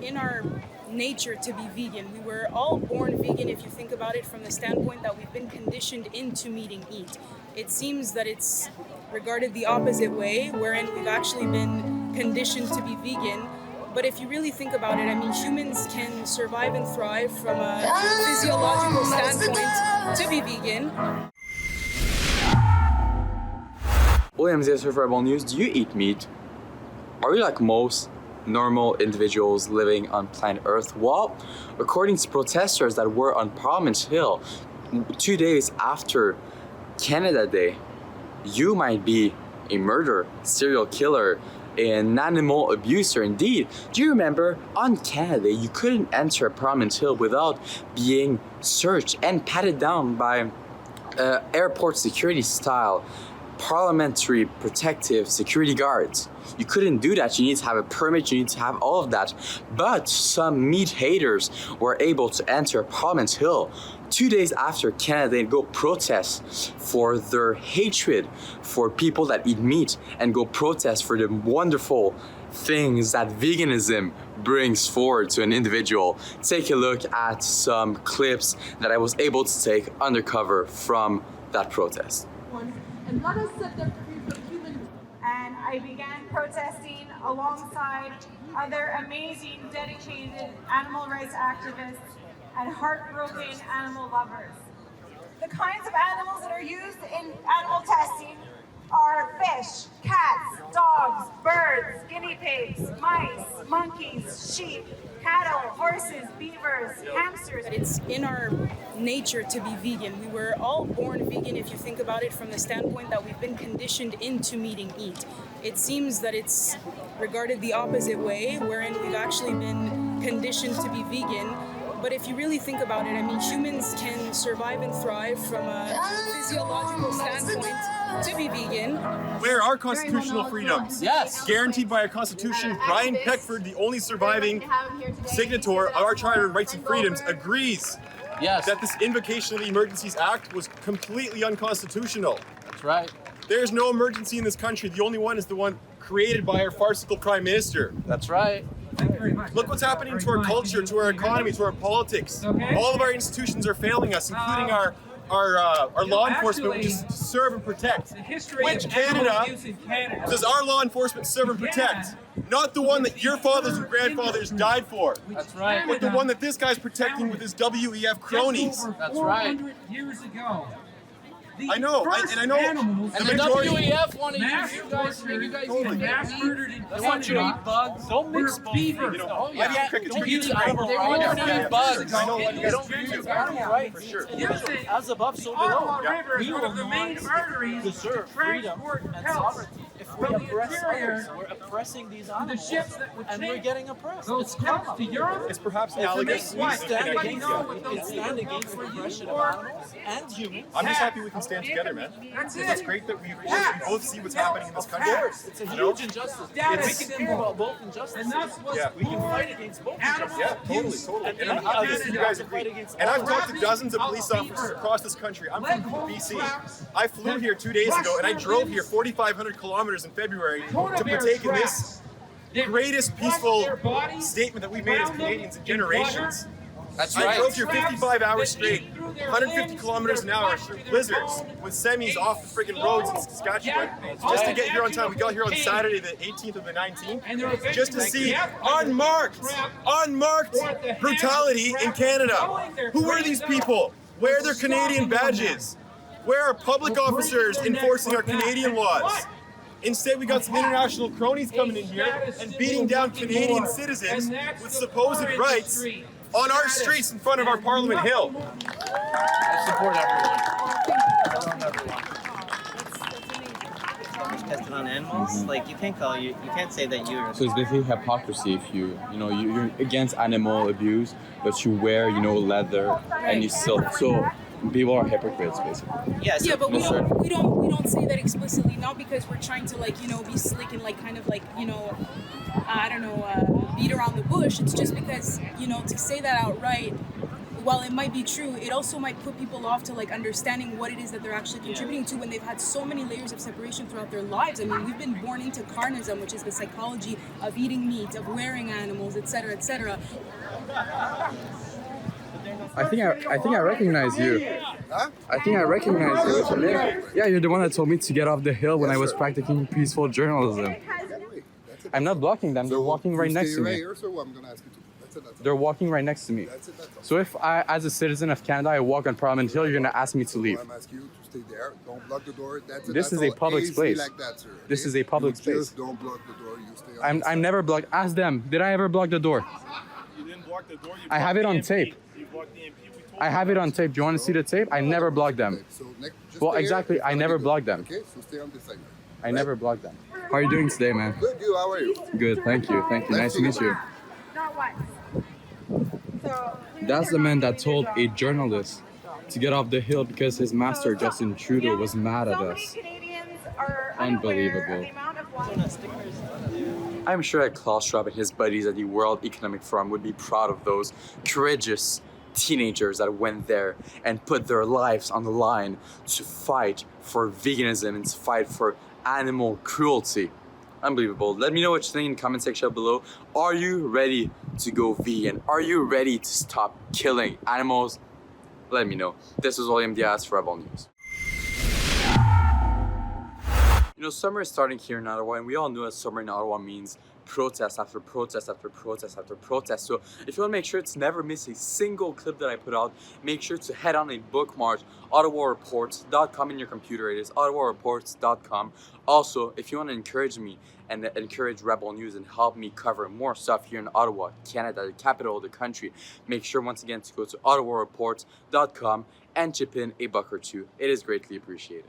in our nature to be vegan. We were all born vegan if you think about it from the standpoint that we've been conditioned into eating meat. It seems that it's regarded the opposite way, wherein we've actually been conditioned to be vegan. But if you really think about it, I mean, humans can survive and thrive from a physiological standpoint to be vegan. Williams here for Survival News. Do you eat meat? Are you like most normal individuals living on planet Earth? Well, according to protesters that were on Parliament Hill 2 days after Canada Day, you might be a murderer, serial killer, an animal abuser. Indeed, do you remember on Canada Day, you couldn't enter Parliament Hill without being searched and patted down by airport security style parliamentary protective security guards. You couldn't do that. You need to have a permit, you need to have all of that. But some meat haters were able to enter Parliament Hill 2 days after Canada and go protest for their hatred for people that eat meat and go protest for the wonderful things that veganism brings forward to an individual. Take a look at some clips that I was able to take undercover from that protest. And let us set them free from human. And I began protesting alongside other amazing, dedicated animal rights activists and heartbroken animal lovers. The kinds of animals that are used in animal testing are fish, cats, dogs, birds, guinea pigs, mice, monkeys, sheep, cattle, horses, beavers, hamsters. It's in our nature to be vegan. We were all born vegan if you think about it from the standpoint that we've been conditioned into eating meat. It seems that it's regarded the opposite way, wherein we've actually been conditioned to be vegan. But if you really think about it, I mean, humans can survive and thrive from a physiological standpoint to be vegan. Where are constitutional freedoms? Yes. Guaranteed by our Constitution. Brian Peckford, the only surviving signator of our Charter of Rights and Freedoms, agrees that this invocation of the Emergencies Act was completely unconstitutional. That's right. There's no emergency in this country. The only one is the one created by our farcical Prime Minister. That's right. Look what's happening to our culture, to our economy, to our politics. All of our institutions are failing us, including our law enforcement, which is to serve and protect. Which Canada does our law enforcement serve and protect? Not the one that your fathers and grandfathers died for. That's right. But the one that this guy's protecting with his WEF cronies. That's right. Years ago. I know, and I know. And the WEF want to use you guys, make you guys eat meat. They want you to eat bugs. Don't mix beaver. I think crickets Don't use are animal rights. They want you to eat bugs. I know, They don't use animal rights. for sure. As above, so below. We will not deserve freedom and sovereignty. If we oppress others, we're oppressing these animals, and we're getting oppressed. It's karma. It's perhaps analogous. We stand against the oppression of animals and humans. I'm just happy we can stand together, man. It's great that we both see what's happening in this country. It's a huge injustice. We can think about both injustices. We can fight against both injustices. Yeah, totally. And I'm happy to see you guys agree. And I've talked to dozens of police officers across this country. I'm from BC. I flew here 2 days ago, and I drove here 4,500 kilometers in February to partake in this greatest peaceful statement that we've made as Canadians in generations. That's I right. drove here 55 hours straight, 150 kilometers an hour through blizzards with semis off the freaking roads in Saskatchewan just to get here on time. We got here on Saturday the 18th or the 19th just to see unmarked brutality in Canada. Who are these people? Where are their Canadian badges? Where are public officers enforcing our Canadian laws? Instead, we got some international cronies coming in here and beating down Canadian citizens with supposed rights on our streets in front of our Parliament Hill. I support everyone. Tested on animals, like you can't say that you're. So it's basically hypocrisy if you're against animal abuse, but you wear, leather and you still. So people are hypocrites, basically. Yes. Yeah, but we don't say that explicitly, not because we're trying to be slick and beat around the bush. It's just because to say that outright while it might be true, it also might put people off to like understanding what it is that they're actually contributing to when they've had so many layers of separation throughout their lives. I mean, we've been born into carnism, which is the psychology of eating meat, of wearing animals, etc., etc. I think I recognize you. Huh? I think I recognize you. Yeah, you're the one that told me to get off the hill when I was practicing peaceful journalism. I'm not blocking them. They're walking right next to me. Here, so I'm gonna ask you to. That's it. They're walking right next to me. That's it. That's all. So if I, as a citizen of Canada, I walk on Parliament Hill, you're gonna ask me to leave. I'm asking you to stay there. Don't block the door. That's it. This That's is a all. public Easy space. Like that, sir. This is a public You space. Just don't block the door. You stay on the I'm side. never blocked. Ask them. Did I ever block the door? You didn't block the door. I have it on tape. You blocked the MP. We told I have it on tape. Do you want to see the tape? I never blocked them. So next, just Well, stay here. exactly. It's I gonna never be good. blocked them. Okay, so stay on this side. I never blocked them. How are you doing today, man? Good. You? How are you? Good. Thank you. Thank you. Nice to meet you. Not once. So That's the man that told a journalist to get off the hill because his master, Justin Trudeau, was mad at so many us. Canadians are Unbelievable. unaware of the amount of water. I'm sure that Klaus Schwab and his buddies at the World Economic Forum would be proud of those courageous teenagers that went there and put their lives on the line to fight for veganism and to fight for animal cruelty. Unbelievable. Let me know what you think in the comment section below. Are you ready to go vegan? Are you ready to stop killing animals? Let me know. This is William Diaz for Rebel News. You know, summer is starting here in Ottawa, and we all know that summer in Ottawa means protest after protest after protest after protest. So if you want to make sure to never miss a single clip that I put out, make sure to head on and bookmark OttawaReports.com in your computer. It is OttawaReports.com. Also, if you want to encourage me and encourage Rebel News and help me cover more stuff here in Ottawa, Canada, the capital of the country, make sure once again to go to OttawaReports.com and chip in $1 or $2. It is greatly appreciated.